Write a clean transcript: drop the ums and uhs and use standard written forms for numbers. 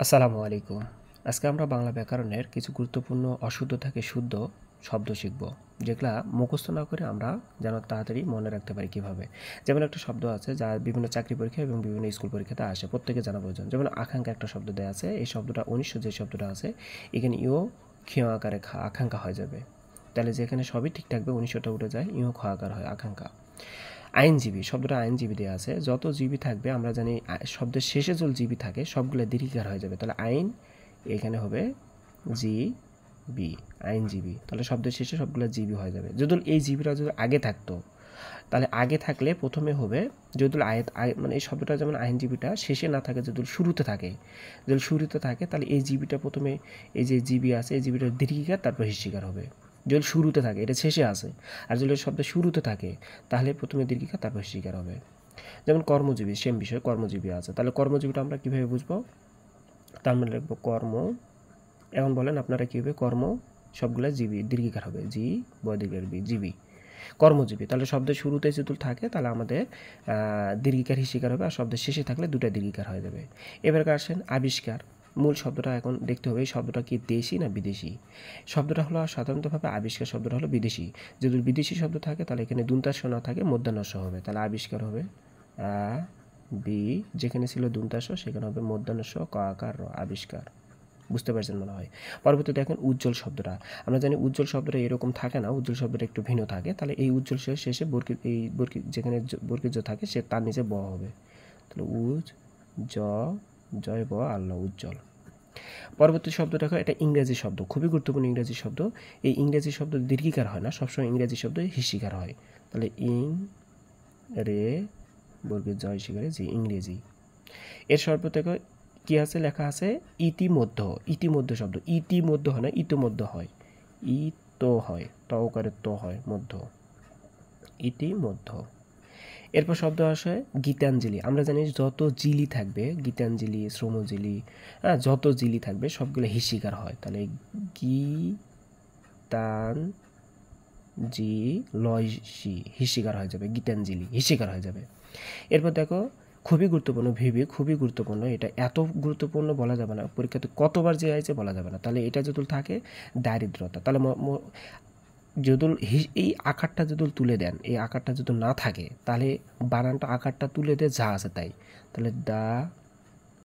আসসালামু আলাইকুম। আজকে আমরা বাংলা ব্যাকরণের কিছু গুরুত্বপূর্ণ অশুদ্ধ থেকে শুদ্ধ শব্দ শিখব, যেগুলা মুখস্থ না করে আমরা যেন তাড়াতাড়ি মনে রাখতে পারি কীভাবে। যেমন একটা শব্দ আছে যা বিভিন্ন চাকরি পরীক্ষা এবং বিভিন্ন স্কুল পরীক্ষাতে আসে, প্রত্যেকে জানা প্রয়োজন। যেমন আকাঙ্ক্ষা একটা শব্দ দেওয়া আছে, এই শব্দটা ১৯০০ যে শব্দটা আছে এখানে ইও ক্ষীয় আকারে আকাঙ্ক্ষা হয়ে যাবে। তাহলে যেখানে সবই ঠিক থাকবে ১৯০০টা উঠে যায়, ইও খ আকার হয় আকাঙ্ক্ষা। আইনজীবী শব্দটা আইনজীবী দেওয়া আছে, যত জীবী থাকবে আমরা জানি শব্দের শেষে যদি জীবী থাকে সবগুলো দীর্ঘিকার হয়ে যাবে, তাহলে আইন এখানে হবে জি বি, আইনজীবী। তাহলে শব্দের শেষে সবগুলো জিবি হয়ে যাবে। যদি এই জিবিটা যদি আগে থাকতো, তাহলে আগে থাকলে প্রথমে হবে যদি মানে এই শব্দটা যেমন আইনজীবীটা শেষে না থাকে, যদি শুরুতে থাকে, যদি শুরুতে থাকে তাহলে এই জিবিটা প্রথমে, এই যে জিবি আছে এই জিবিটা দীর্ঘিকার তারপর হিস্যিকার হবে। যদি শুরুতে থাকে, এটা শেষে আসে। আর যদি শব্দ শুরুতে থাকে তাহলে প্রথমে দীর্ঘিকার তারপর হিস্যিকার হবে। যেমন কর্মজীবী, সেম বিষয়, কর্মজীবী আছে। তাহলে কর্মজীবীটা আমরা কীভাবে বুঝবো? তার মানে লিখবো কর্ম। এখন বলেন আপনারা কীভাবে কর্ম সবগুলো জীবী দীর্ঘিকার হবে, জি বদীর্ঘের বি, জীবী কর্মজীবী। তাহলে শব্দের শুরুতে যদি থাকে তাহলে আমাদের দীর্ঘিকার হিস্যিকার হবে, আর শব্দের শেষে থাকলে দুটা দীর্ঘিকার হয়ে যাবে। এবার আসেন আবিষ্কার। মূল শব্দটা এখন দেখতে হবে এই শব্দটা কি দেশি না বিদেশি। শব্দটা হলো সাধারণতভাবে আবিষ্কার শব্দটা হলো বিদেশি। যদি বিদেশি শব্দ থাকে তাহলে এখানে দুন্তাস্য না থাকে মধ্যাহ্নস্য হবে, তাহলে আবিষ্কার হবে আ বি, যেখানে ছিল দুন্তাস্য সেখানে হবে মধ্যাহ্নস্য ক আকার র, আবিষ্কার। বুঝতে পারছেন মনে হয়। পরবর্তী দেখেন উজ্জ্বল শব্দটা। আমরা জানি উজ্জ্বল শব্দটা এরকম থাকে না, উজ্জ্বল শব্দটা একটু ভিন্ন থাকে। তাহলে এই উজ্জ্বল শেষে বর্গি যেখানে বর্গীয় থাকে সে তার নিচে ব হবে, তাহলে উজ জ জয় ব আল্লাহ, উজ্জ্বল। পরবর্তী শব্দটা এটা ইংরেজি শব্দ, খুবই গুরুত্বপূর্ণ ইংরেজি শব্দ। এই ইংরেজি শব্দ দীর্ঘিকার হয় না, সবসময় ইংরেজি শব্দ হিস্যিকার হয়। তাহলে ইং রে বর্গীয় জয় শিকারে জি, ইংরেজি। এর সর্বত্র কি আছে, লেখা আছে ইতিমধ্য। ইতিমধ্য শব্দ ইতিমধ্য হয় না, ইতিমধ্য হয়, ই তো হয়, তকারে তো হয়, মধ্য, ইতিমধ্য। এরপর শব্দ আসে গীতাঞ্জলি। আমরা জানি যত জিলি থাকবে, গীতাঞ্জলি, শ্রমজীলি, যত জিলি থাকবে সবগুলো হিস্যিকার হয়। তাহলে গীতান জি লয় সি, হিস্যিকার হয়ে যাবে, গীতাঞ্জলি হিস্যিকার হয়ে যাবে। এরপর দেখো খুবই গুরুত্বপূর্ণ, ভিবি খুবই গুরুত্বপূর্ণ। এটা এত গুরুত্বপূর্ণ বলা যাবে না, পরীক্ষাতে কতবার যে আইছে বলা যাবে না। তাহলে এটা যদি থাকে দারিদ্রতা, তাহলে যদি এই আকারটা যদি তুলে দেন, এই আকারটা যদি না থাকে তাহলে বানানটা আকারটা তুলে দিয়ে যা আছে তাই, তাহলে দা